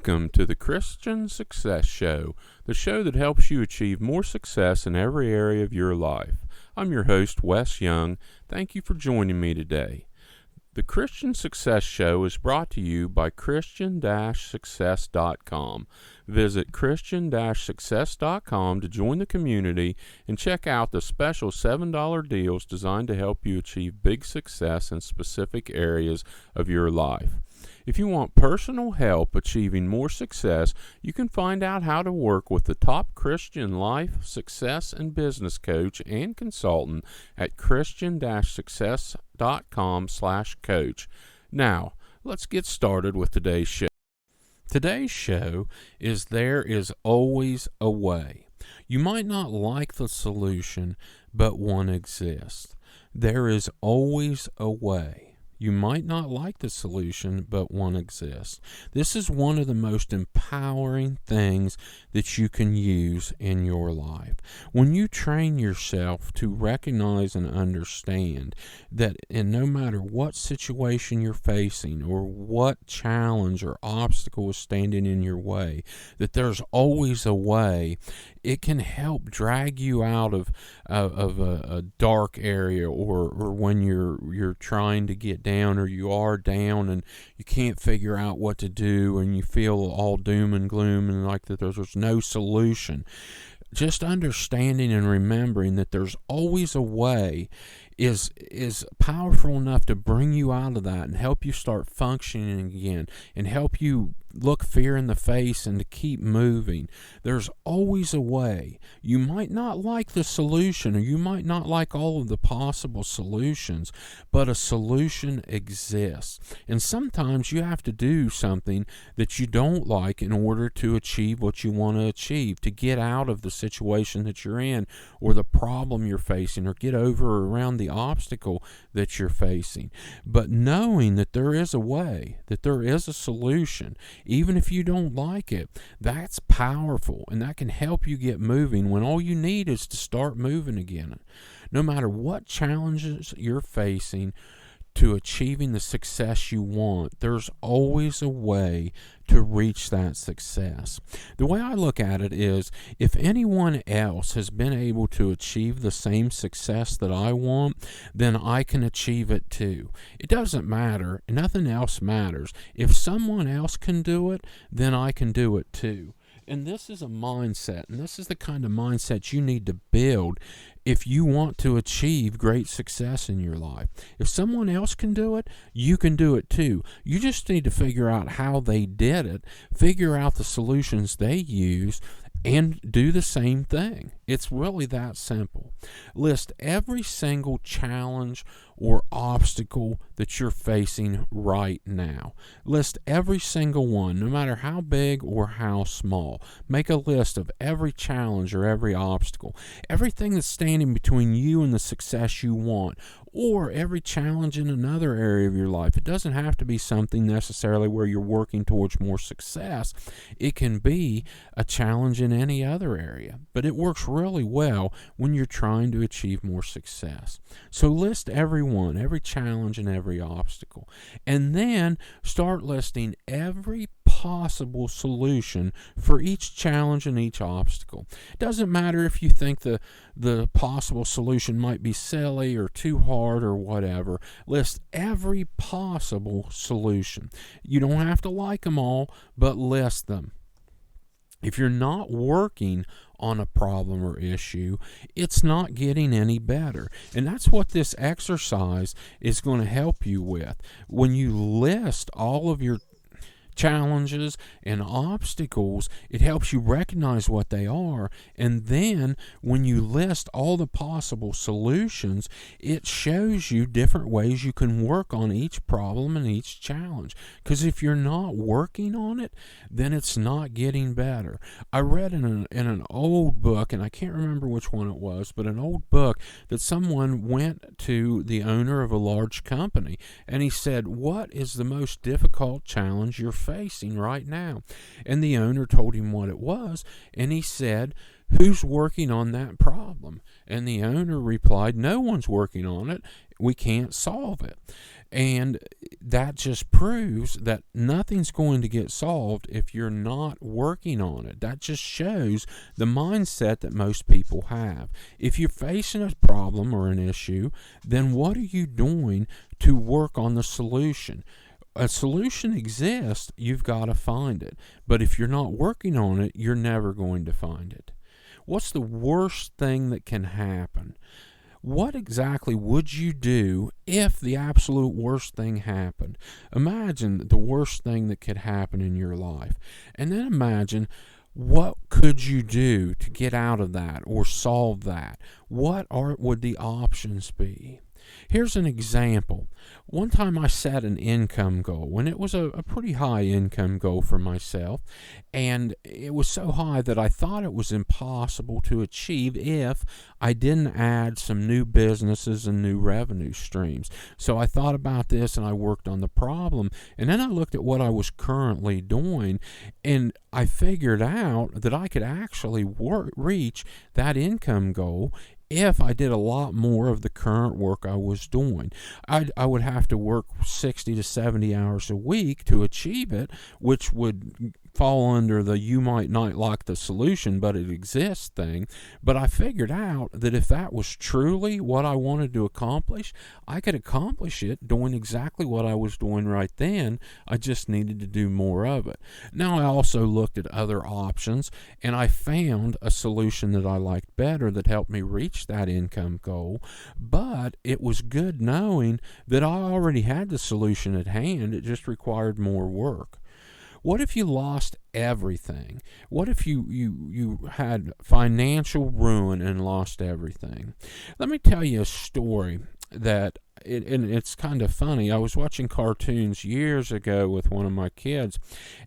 Welcome to the Christian Success Show, the show that helps you achieve more success in every area of your life. I'm your host, Wes Young. Thank you for joining me today. The Christian Success Show is brought to you by Christian-Success.com. Visit Christian-Success.com to join the community and check out the special $7 deals designed to help you achieve big success in specific areas of your life. If you want personal help achieving more success, you can find out how to work with the top Christian life, success, and business coach and consultant at Christian-Success.com/coach. Now, let's get started with today's show. Today's show is There Is Always a Way. You might not like the solution, but one exists. There is always a way. You might not like the solution, but one exists. This is one of the most empowering things that you can use in your life. When you train yourself to recognize and understand that no matter what situation you're facing or what challenge or obstacle is standing in your way, that there's always a way, it can help drag you out of a dark area or when you're trying to get down, or you are down and you can't figure out what to do and you feel all doom and gloom and like that there's no solution. Just understanding and remembering that there's always a way is powerful enough to bring you out of that and help you start functioning again and help you look fear in the face and to keep moving. There's always a way. You might not like the solution, or you might not like all of the possible solutions, but a solution exists. And sometimes you have to do something that you don't like in order to achieve what you want to achieve, to get out of the situation that you're in or the problem you're facing, or get over or around the obstacle that you're facing. But knowing that there is a way, that there is a solution, even if you don't like it, that's powerful, and that can help you get moving when all you need is to start moving again. No matter what challenges you're facing to achieving the success you want, there's always a way to reach that success. The way I look at it is, if anyone else has been able to achieve the same success that I want, then I can achieve it too. It doesn't matter. Nothing else matters. If someone else can do it, then I can do it too. And this is a mindset, and this is the kind of mindset you need to build if you want to achieve great success in your life. If someone else can do it, you can do it too. You just need to figure out how they did it, figure out the solutions they use, and do the same thing. It's really that simple. List every single challenge or obstacle that you're facing right now. List every single one, no matter how big or how small. Make a list of every challenge or every obstacle, everything that's standing between you and the success you want, or every challenge in another area of your life. It doesn't have to be something necessarily where you're working towards more success. It can be a challenge in any other area, but it works really well when you're trying to achieve more success. So list every one, every challenge and every obstacle, and then start listing every possible solution for each challenge and each obstacle. It doesn't matter if you think the possible solution might be silly or too hard or whatever. List every possible solution. You don't have to like them all, but list them. If you're not working on a problem or issue, it's not getting any better. And that's what this exercise is going to help you with. When you list all of your challenges and obstacles, it helps you recognize what they are, and then when you list all the possible solutions, it shows you different ways you can work on each problem and each challenge. Because if you're not working on it, then it's not getting better. I read in an old book, and I can't remember which one it was, but an old book, that someone went to the owner of a large company and he said, "What is the most difficult challenge you're facing right now?" And the owner told him what it was, and he said, "Who's working on that problem?" And the owner replied, "No one's working on it. We can't solve it." And that just proves that nothing's going to get solved if you're not working on it. That just shows the mindset that most people have. If you're facing a problem or an issue, then what are you doing to work on the solution? A solution exists, you've got to find it. But if you're not working on it, you're never going to find it. What's the worst thing that can happen? What exactly would you do if the absolute worst thing happened? Imagine the worst thing that could happen in your life. And then imagine, what could you do to get out of that or solve that? Would the options be? Here's an example. One time I set an income goal, and it was a pretty high income goal for myself, and it was so high that I thought it was impossible to achieve if I didn't add some new businesses and new revenue streams. So I thought about this, and I worked on the problem, and then I looked at what I was currently doing, and I figured out that I could actually reach that income goal if I did a lot more of the current work I was doing. I would have to work 60 to 70 hours a week to achieve it, which would fall under the "you might not like the solution, but it exists" thing. But I figured out that if that was truly what I wanted to accomplish, I could accomplish it doing exactly what I was doing right then. I just needed to do more of it. Now I also looked at other options, and I found a solution that I liked better that helped me reach that income goal. But it was good knowing that I already had the solution at hand. It just required more work. What if you lost everything? What if you had financial ruin and lost everything? Let me tell you a story that, and it's kind of funny. I was watching cartoons years ago with one of my kids,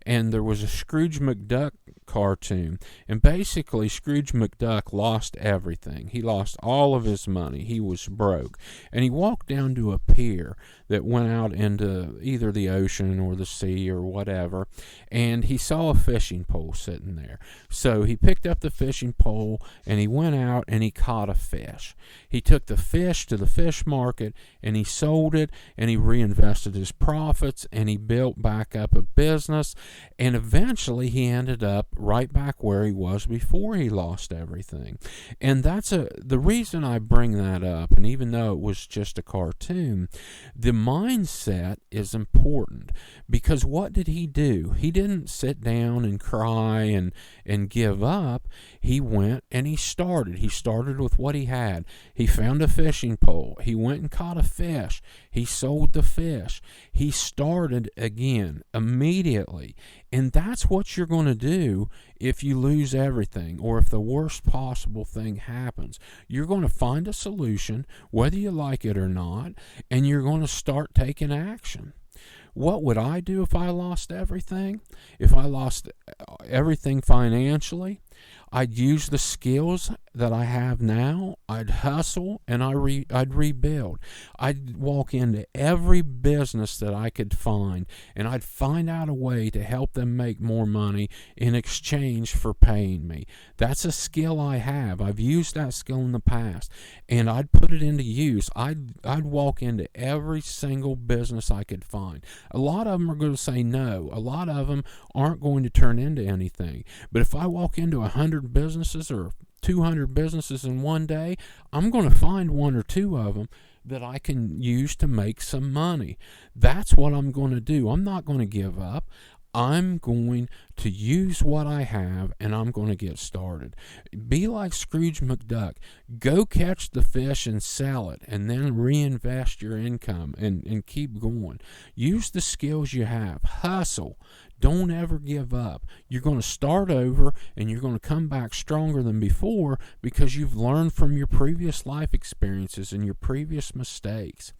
and there was a Scrooge McDuck cartoon, and basically Scrooge McDuck lost everything. He lost all of his money. He was broke, and he walked down to a pier that went out into either the ocean or the sea or whatever, and he saw a fishing pole sitting there. So he picked up the fishing pole, and he went out and he caught a fish. He took the fish to the fish market, and he sold it, and he reinvested his profits, and he built back up a business, and eventually he ended up right back where he was before he lost everything. And that's the reason I bring that up. And even though it was just a cartoon, the mindset is important, because what did he do? He didn't sit down and cry and give up. He went and he started with what he had. He found a fishing pole. He went and caught a fish. He sold the fish. He started again immediately. And that's what you're going to do if you lose everything, or if the worst possible thing happens. You're going to find a solution, whether you like it or not, and you're going to start taking action. What would I do if I lost everything? If I lost everything financially, I'd use the skills that I have now. I'd hustle, and I'd rebuild. I'd walk into every business that I could find, and I'd find out a way to help them make more money in exchange for paying me. That's a skill I have. I've used that skill in the past, and I'd put it into use. I'd walk into every single business I could find. A lot of them are going to say no. A lot of them aren't going to turn into anything. But if I walk into 100 businesses or 200 businesses in one day, I'm going to find one or two of them that I can use to make some money. That's what I'm going to do. I'm not going to give up. I'm going to use what I have, and I'm going to get started. Be like Scrooge McDuck. Go catch the fish and sell it, and then reinvest your income and keep going. Use the skills you have. Hustle. Don't ever give up. You're going to start over, and you're going to come back stronger than before, because you've learned from your previous life experiences and your previous mistakes.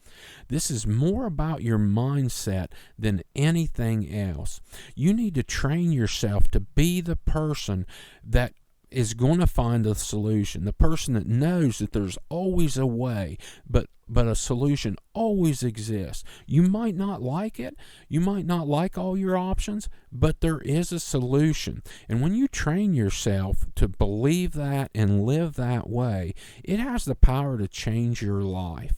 This is more about your mindset than anything else. You need to train yourself to be the person that is going to find a solution, the person that knows that there's always a way, but a solution always exists. You might not like it, you might not like all your options, but there is a solution. And when you train yourself to believe that and live that way, it has the power to change your life.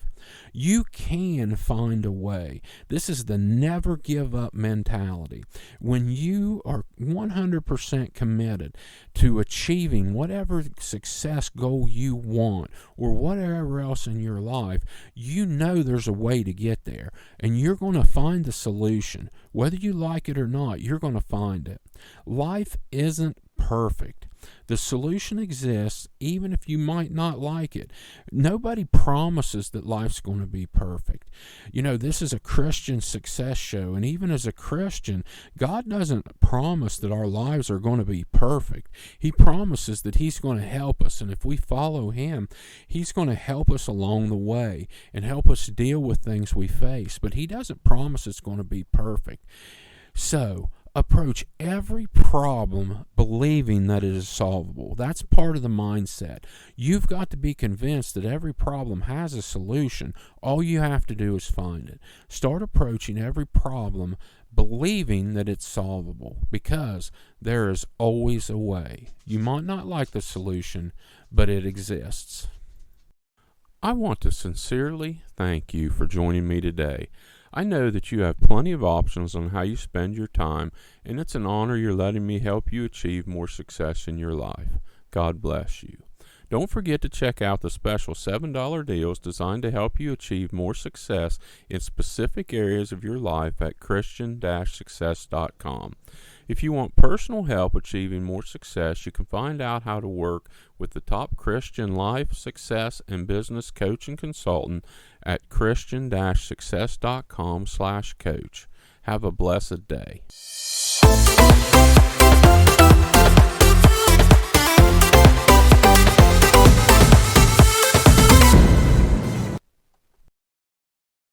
You can find a way. This is the never give up mentality. When you are 100% committed to achieving whatever success goal you want or whatever else in your life, you know there's a way to get there, and you're going to find the solution. Whether you like it or not, you're going to find it. Life isn't perfect. The solution exists even if you might not like it. Nobody promises that life's going to be perfect. This is a Christian success show, and even as a Christian, God doesn't promise that our lives are going to be perfect. He promises that He's going to help us, and if we follow Him, He's going to help us along the way and help us deal with things we face. But He doesn't promise it's going to be perfect. So, approach every problem believing that it is solvable. That's part of the mindset. You've got to be convinced that every problem has a solution. All you have to do is find it. Start approaching every problem believing that it's solvable, because there is always a way. You might not like the solution, but it exists. I want to sincerely thank you for joining me today. I know that you have plenty of options on how you spend your time, and it's an honor you're letting me help you achieve more success in your life. God bless you. Don't forget to check out the special $7 deals designed to help you achieve more success in specific areas of your life at Christian-success.com. If you want personal help achieving more success, you can find out how to work with the top Christian life, success, and business coach and consultant at Christian-success.com/coach. Have a blessed day.